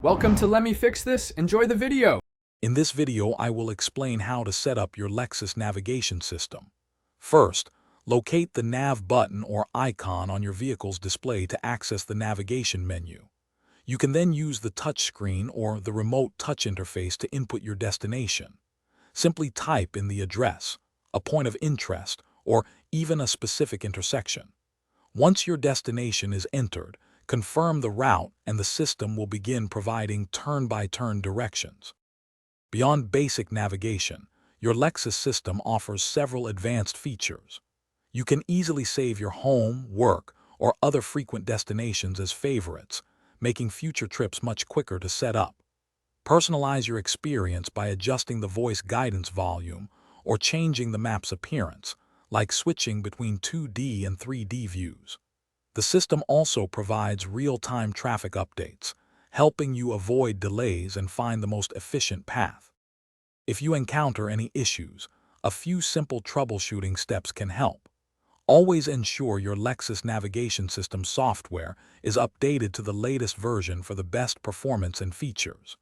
Welcome to Let Me Fix This. Enjoy the video. In this video, I will explain how to set up your Lexus navigation system. First, locate the nav button or icon on your vehicle's display to access the navigation menu. You can then use the touchscreen or the remote touch interface to input your destination. Simply type in the address, a point of interest, or even a specific intersection. Once your destination is entered, confirm the route and the system will begin providing turn-by-turn directions. Beyond basic navigation, your Lexus system offers several advanced features. You can easily save your home, work, or other frequent destinations as favorites, making future trips much quicker to set up. Personalize your experience by adjusting the voice guidance volume or changing the map's appearance, like switching between 2D and 3D views. The system also provides real-time traffic updates, helping you avoid delays and find the most efficient path. If you encounter any issues, a few simple troubleshooting steps can help. Always ensure your Lexus navigation system software is updated to the latest version for the best performance and features.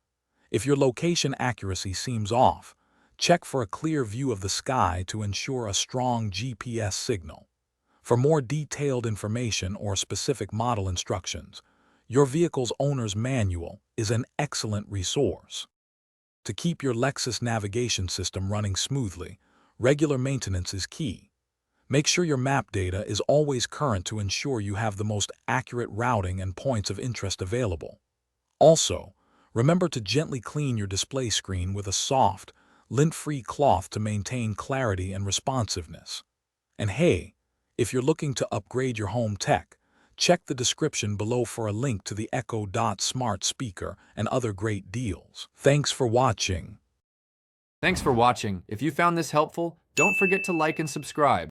If your location accuracy seems off, check for a clear view of the sky to ensure a strong GPS signal. For more detailed information or specific model instructions, your vehicle's owner's manual is an excellent resource. To keep your Lexus navigation system running smoothly, regular maintenance is key. Make sure your map data is always current to ensure you have the most accurate routing and points of interest available. Also, remember to gently clean your display screen with a soft, lint-free cloth to maintain clarity and responsiveness. And hey, if you're looking to upgrade your home tech, check the description below for a link to the Echo Dot smart speaker and other great deals. Thanks for watching. Thanks for watching. If you found this helpful, don't forget to like and subscribe.